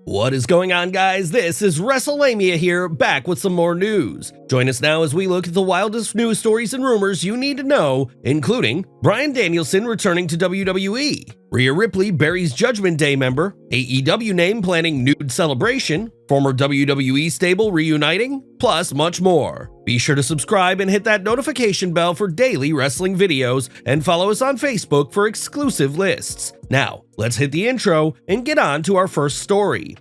What is going on, guys? This is Wrestlelamia here, back with some more news. Join us now as we look at the wildest news stories and rumors you need to know, including Bryan Danielson returning to WWE, Rhea Ripley, Buries Judgment Day member, AEW name planning Nude celebration, former WWE stable reuniting, plus much more. Be sure to subscribe and hit that notification bell for daily wrestling videos, and follow us on Facebook for exclusive lists. Now, let's hit the intro and get on to our first story.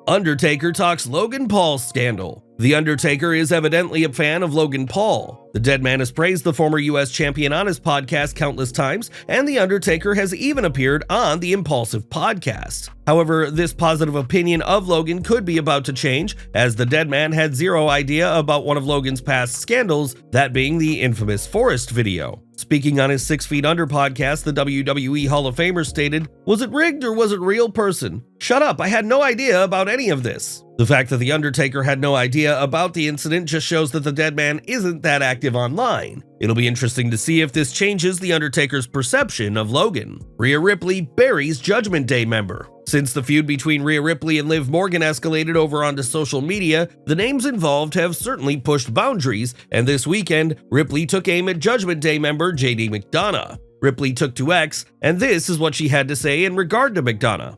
Undertaker talks Logan Paul scandal. The Undertaker is evidently a fan of Logan Paul. The dead man has praised the former US champion on his podcast countless times, and The Undertaker has even appeared on the Impulsive podcast. However, this positive opinion of Logan could be about to change, as the dead man had zero idea about one of Logan's past scandals, that being the infamous Forest video. Speaking on his 6 Feet Under podcast, the WWE Hall of Famer stated, "Was it rigged or was it real person? Shut up, I had no idea about any of this." The fact that The Undertaker had no idea about the incident just shows that the dead man isn't that active online. It'll be interesting to see if this changes The Undertaker's perception of Logan. Rhea Ripley, Buries Judgment Day member. Since the feud between Rhea Ripley and Liv Morgan escalated over onto social media, the names involved have certainly pushed boundaries, and this weekend, Ripley took aim at Judgment Day member JD McDonough. Ripley took to X, and this is what she had to say in regard to McDonough.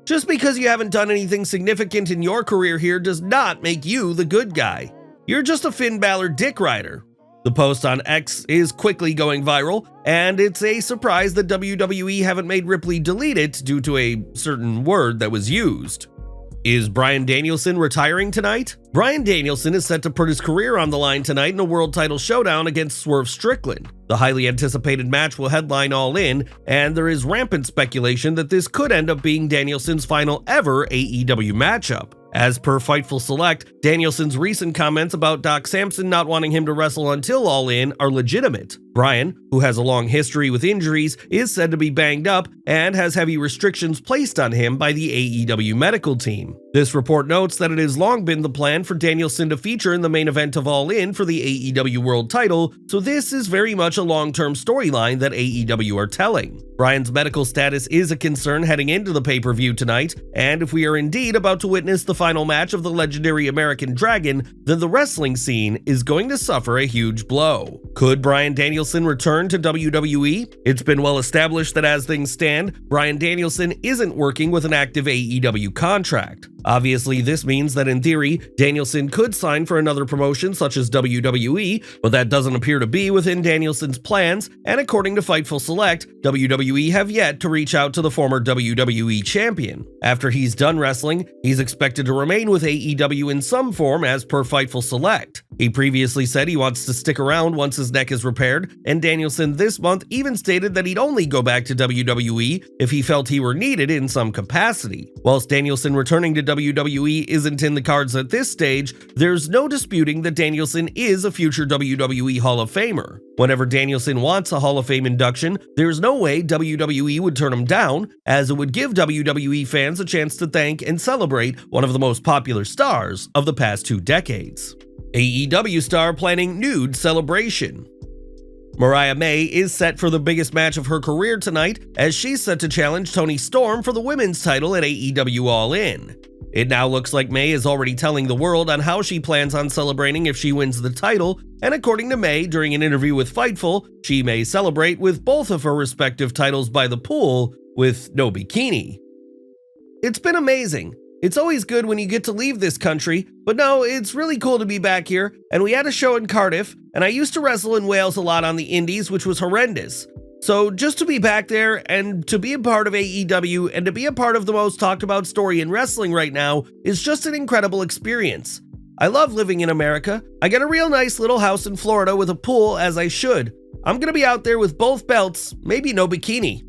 "Just because you haven't done anything significant in your career here does not make you the good guy. You're just a Finn Balor dick rider." The post on X is quickly going viral, and it's a surprise that WWE haven't made Ripley delete it due to a certain word that was used. Is Bryan Danielson retiring tonight? Bryan Danielson is set to put his career on the line tonight in a world title showdown against Swerve Strickland. The highly anticipated match will headline All In, and there is rampant speculation that this could end up being Danielson's final ever AEW matchup. As per Fightful Select, Danielson's recent comments about Doc Samson not wanting him to wrestle until All In are legitimate. Bryan, who has a long history with injuries, is said to be banged up and has heavy restrictions placed on him by the AEW medical team. This report notes that it has long been the plan for Danielson to feature in the main event of All In for the AEW World title, so this is very much a long-term storyline that AEW are telling. Bryan's medical status is a concern heading into the pay-per-view tonight, and if we are indeed about to witness the final match of the legendary American Dragon, then the wrestling scene is going to suffer a huge blow. Could Bryan Danielson return to WWE? It's been well established that as things stand, Bryan Danielson isn't working with an active AEW contract. Obviously, this means that in theory, Danielson could sign for another promotion such as WWE, but that doesn't appear to be within Danielson's plans, and according to Fightful Select, WWE have yet to reach out to the former WWE champion. After he's done wrestling, he's expected to remain with AEW in some form as per Fightful Select. He previously said he wants to stick around once his neck is repaired, and Danielson this month even stated that he'd only go back to WWE if he felt he were needed in some capacity. Whilst Danielson returning to WWE isn't in the cards at this stage, there's no disputing that Danielson is a future WWE Hall of Famer. Whenever Danielson wants a Hall of Fame induction, there's no way WWE would turn him down, as it would give WWE fans a chance to thank and celebrate one of the most popular stars of the past 2 decades. AEW star planning Nude celebration. Mariah May is set for the biggest match of her career tonight, as she's set to challenge Toni Storm for the women's title at AEW All In. It now looks like May is already telling the world on how she plans on celebrating if she wins the title, and according to May, during an interview with Fightful, she may celebrate with both of her respective titles by the pool with no bikini. "It's been amazing. It's always good when you get to leave this country, but no, it's really cool to be back here, and we had a show in Cardiff, and I used to wrestle in Wales a lot on the indies, which was horrendous. So just to be back there, and to be a part of AEW, and to be a part of the most talked about story in wrestling right now is just an incredible experience. I love living in America. I get a real nice little house in Florida with a pool, as I should. I'm gonna be out there with both belts, maybe no bikini."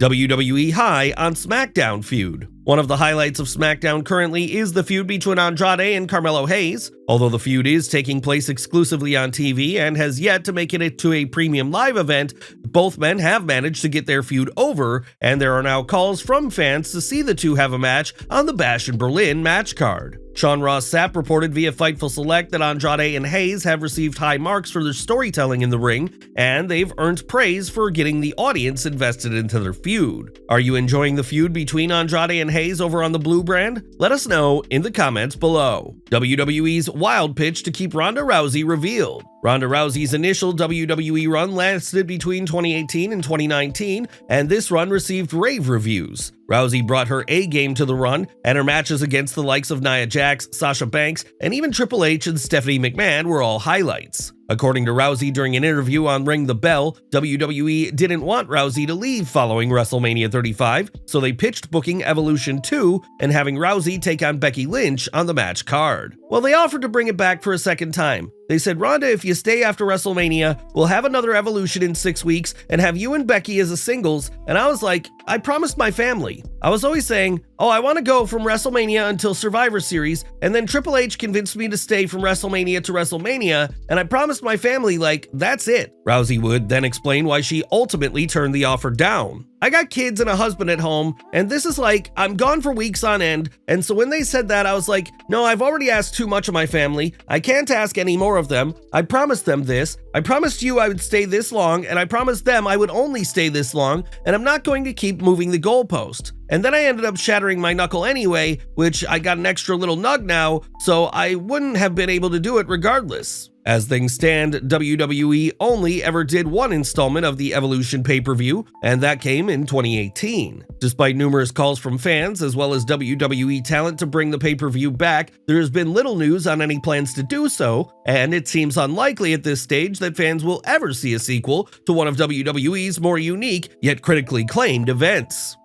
WWE high on SmackDown feud. One of the highlights of SmackDown currently is the feud between Andrade and Carmelo Hayes. Although the feud is taking place exclusively on TV and has yet to make it to a premium live event, both men have managed to get their feud over, and there are now calls from fans to see the two have a match on the Bash in Berlin match card. Sean Ross Sapp reported via Fightful Select that Andrade and Hayes have received high marks for their storytelling in the ring, and they've earned praise for getting the audience invested into their feud. Are you enjoying the feud between Andrade and Hayes over on the Blue brand? Let us know in the comments below. WWE's wild pitch to keep Ronda Rousey revealed. Ronda Rousey's initial WWE run lasted between 2018 and 2019, and this run received rave reviews. Rousey brought her A game to the run, and her matches against the likes of Nia Jax, Sasha Banks, and even Triple H and Stephanie McMahon were all highlights. According to Rousey during an interview on Ring the Bell, WWE didn't want Rousey to leave following WrestleMania 35, so they pitched booking Evolution 2 and having Rousey take on Becky Lynch on the match card. Well, they offered to bring it back for a second time. They said, Ronda, if you stay after WrestleMania, we'll have another Evolution in 6 weeks and have you and Becky as a singles. And I was like, I promised my family. I was always saying, oh, I want to go from WrestleMania until Survivor Series, and then Triple H convinced me to stay from WrestleMania to WrestleMania, and I promised my family, like, that's it. Rousey would then explain why she ultimately turned the offer down. I got kids and a husband at home, and this is like, I'm gone for weeks on end, and so when they said that, I was like, no, I've already asked too much of my family. I can't ask any more of them. I promised them this. I promised you I would stay this long, and I promised them I would only stay this long, and I'm not going to keep moving the goalpost. And then I ended up shattering my knuckle anyway, which I got an extra little nug now, so I wouldn't have been able to do it regardless. As things stand, WWE only ever did one installment of the Evolution pay-per-view, and that came in 2018. Despite numerous calls from fans, as well as WWE talent to bring the pay-per-view back, there has been little news on any plans to do so, and it seems unlikely at this stage that fans will ever see a sequel to one of WWE's more unique, yet critically acclaimed events.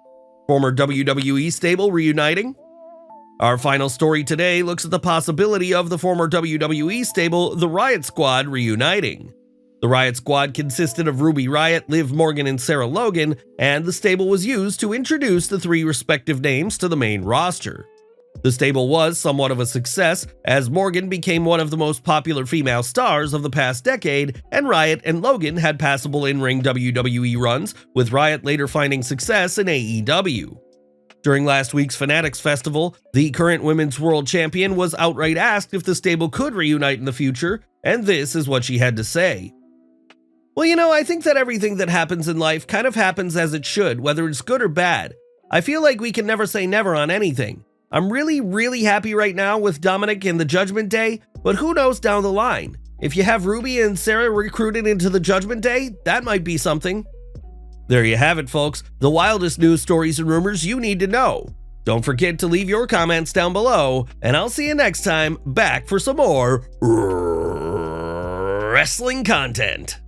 Former WWE stable reuniting? Our final story today looks at the possibility of the former WWE stable, the Riot Squad, reuniting. The Riot Squad consisted of Ruby Riott, Liv Morgan, and Sarah Logan, and the stable was used to introduce the three respective names to the main roster. The stable was somewhat of a success, as Morgan became one of the most popular female stars of the past decade, and Riott and Logan had passable in-ring WWE runs, with Riott later finding success in AEW. During last week's Fanatics Festival, the current Women's World Champion was outright asked if the stable could reunite in the future, and this is what she had to say. Well, you know, I think that everything that happens in life kind of happens as it should, whether it's good or bad. I feel like we can never say never on anything. I'm really happy right now with Dominic and the Judgment Day, but who knows down the line? If you have Ruby and Sarah recruited into the Judgment Day, that might be something. There you have it, folks, the wildest news stories and rumors you need to know. Don't forget to leave your comments down below, and I'll see you next time back for some more wrestling content.